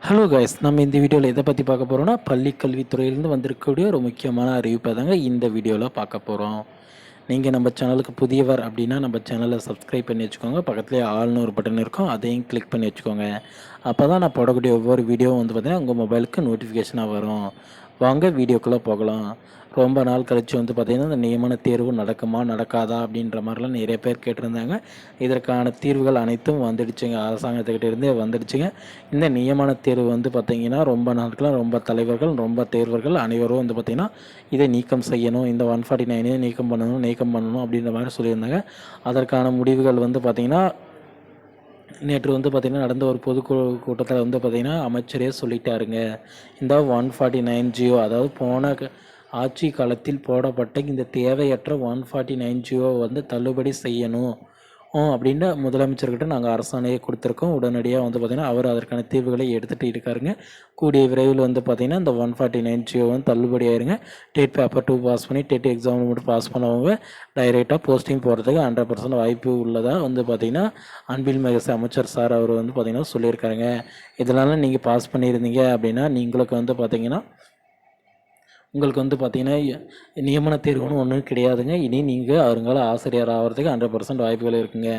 Hello guys, நம்ம இந்த வீடியோவில் எதை பற்றி பார்க்க போகிறோம்னா பள்ளி கல்வித்துறையிலேருந்து வந்திருக்கக்கூடிய ஒரு முக்கியமான அறிவிப்பை தாங்க இந்த வீடியோவில் பார்க்க போகிறோம். நீங்கள் நம்ம சேனலுக்கு புதியவர் அப்படின்னா நம்ம சேனலை சப்ஸ்கிரைப் பண்ணி வச்சுக்கோங்க. பக்கத்துலேயே ஆல்னு ஒரு பட்டன் இருக்கும், அதையும் கிளிக் பண்ணி வச்சுக்கோங்க. அப்போ தான் நான் போடக்கூடிய ஒவ்வொரு வீடியோவும் பார்த்திங்கன்னா உங்கள் மொபைலுக்கு நோட்டிஃபிகேஷனாக வரும். வாங்க வீடியோக்குள்ளே போகலாம். ரொம்ப நாள் கழித்து பார்த்திங்கன்னா இந்த நியமன தேர்வு நடக்குமா நடக்காதா அப்படின்ற மாதிரிலாம் நிறைய பேர் கேட்டிருந்தாங்க. இதற்கான தீர்வுகள் அனைத்தும் வந்துடுச்சுங்க, அரசாங்கத்துக்கிட்ட இருந்தே வந்துடுச்சுங்க. இந்த நியமன தேர்வு பார்த்திங்கன்னா ரொம்ப நாட்களாக ரொம்ப தலைவர்கள் ரொம்ப தேர்வர்கள் அனைவரும் பார்த்திங்கன்னா இதை நீக்கம் செய்யணும், இந்த 149 நீக்கம் பண்ணணும் அப்படின்ற மாதிரி சொல்லியிருந்தாங்க. அதற்கான முடிவுகள் பார்த்திங்கன்னா நேற்று பார்த்திங்கன்னா நடந்த ஒரு கூட்டத்தில் பார்த்திங்கன்னா அமைச்சரே சொல்லிட்டாருங்க. இந்த 149 ஜியோ, அதாவது போன ஆட்சி காலத்தில் போடப்பட்ட இந்த தேவையற்ற 149 ஜியோ தள்ளுபடி செய்யணும் அப்படின்னு முதலமைச்சர்கிட்ட நாங்கள் அரசாணையை கொடுத்துருக்கோம். உடனடியாக பார்த்திங்கன்னா அவர் அதற்கான தீர்வுகளை எடுத்துகிட்டு இருக்காருங்க. கூடிய விரைவில் பார்த்திங்கன்னா இந்த 149 ஜியோ தள்ளுபடி ஆயிருங்க. டெட் பேப்பர் 2 பாஸ் பண்ணி டெட் எக்ஸாம் மட்டும் பாஸ் பண்ணவங்க டைரெக்டாக போஸ்டிங் போகிறதுக்கு 100% வாய்ப்பு உள்ளதாக பார்த்திங்கன்னா அன்பில் மகேஷ் அமைச்சர் சார் அவர் பார்த்திங்கன்னா சொல்லியிருக்காருங்க. இதனால் நீங்கள் பாஸ் பண்ணியிருந்தீங்க அப்படின்னா நீங்களுக்கு பார்த்திங்கன்னா உங்களுக்கு பார்த்திங்கன்னா நியமன தேர்வுன்னு ஒன்றும் கிடையாதுங்க. இனி நீங்கள் வருங்கால ஆசிரியர் ஆகிறதுக்கு 100% வாய்ப்புகள் இருக்குங்க.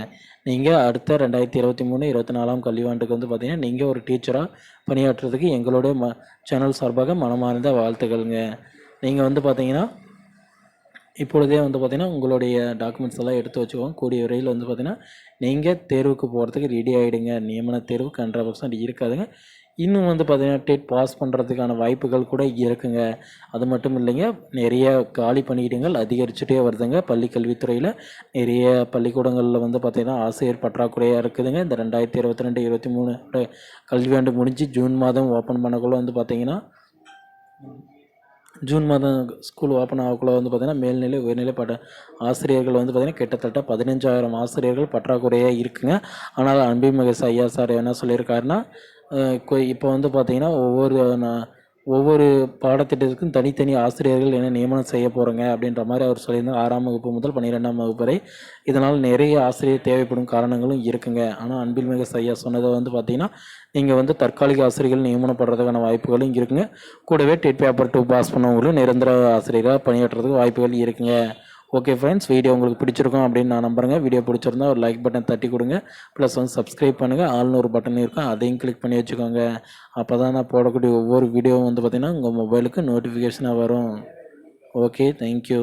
நீங்கள் அடுத்த 2023-24 கல்வியாண்டுக்கு பார்த்திங்கன்னா நீங்கள் ஒரு டீச்சராக பணியாற்றுறதுக்கு எங்களுடைய சேனல் சார்பாக மனமார்ந்த வாழ்த்துக்கள்ங்க. நீங்கள் பார்த்திங்கன்னா இப்பொழுதே பார்த்திங்கன்னா உங்களுடைய டாக்குமெண்ட்ஸ் எல்லாம் எடுத்து வச்சுக்கோங்க. கூடிய விரைவில் பார்த்திங்கன்னா நீங்கள் தேர்வுக்கு போகிறதுக்கு ரெடி ஆகிடுங்க. நியமன தேர்வுக்கு 100% இருக்காதுங்க. இன்னும் பார்த்திங்கன்னா டெட் பாஸ் பண்ணுறதுக்கான வாய்ப்புகள் கூட இருக்குங்க. அது மட்டும் இல்லைங்க, நிறைய காலி பணியிடங்கள் அதிகரிச்சுட்டே வருதுங்க. பள்ளி கல்வித்துறையில் நிறைய பள்ளிக்கூடங்களில் பார்த்திங்கன்னா ஆசிரியர் பற்றாக்குறையாக இருக்குதுங்க. இந்த 2022-23 கல்வியாண்டு முடிஞ்சு ஜூன் மாதம் ஓப்பன் பண்ணக்குள்ளே பார்த்திங்கன்னா ஜூன் மாதம் ஸ்கூல் ஓப்பன் ஆகக்குள்ள பார்த்திங்கன்னா மேல்நிலை உயர்நிலை ஆசிரியர்கள் பார்த்திங்கன்னா கிட்டத்தட்ட 15,000 ஆசிரியர்கள் பற்றாக்குறையாக இருக்குங்க. ஆனால் அன்பில் மகேஷ் ஐயா சார் என்ன சொல்லியிருக்காருன்னா, இப்போ பார்த்திங்கன்னா ஒவ்வொரு பாடத்திட்டத்துக்கும் தனித்தனி ஆசிரியர்கள் என்ன நியமனம் செய்ய போகிறோங்க அப்படின்ற மாதிரி அவர் சொல்லியிருந்தார். 6ஆம் வகுப்பு முதல் 12ஆம் வகுப்பு வரை. இதனால் நிறைய ஆசிரியர் தேவைப்படும் காரணங்களும் இருக்குங்க. ஆனால் அன்பில் மகேஷ் ஐயா சொன்னதை பார்த்திங்கன்னா நீங்கள் தற்காலிக ஆசிரியர்கள் நியமனப்படுறதுக்கான வாய்ப்புகளும் இருக்குங்க. கூடவே டெட் பேப்பர் 2 பாஸ் பண்ணவங்களும் நிரந்தர ஆசிரியராக பணியாற்றுறதுக்கு வாய்ப்புகள் இருக்குங்க. ஓகே ஃப்ரெண்ட்ஸ், வீடியோ உங்களுக்கு பிடிச்சிருக்கும் அப்படின்னு நான் நம்புறேங்க. வீடியோ பிடிச்சிருந்தா ஒரு லைக் பட்டன் தட்டி கொடுங்க. ப்ளஸ் சப்ஸ்கிரைப் பண்ணுங்கள். ஆல்னு ஒரு பட்டன் இருக்கும், அதையும் கிளிக் பண்ணி வச்சுக்கோங்க. அப்போ தான் நான் போடக்கூடிய ஒவ்வொரு வீடியோவும் பார்த்திங்கன்னா உங்கள் மொபைலுக்கு நோட்டிஃபிகேஷனாக வரும். Okay, thank you.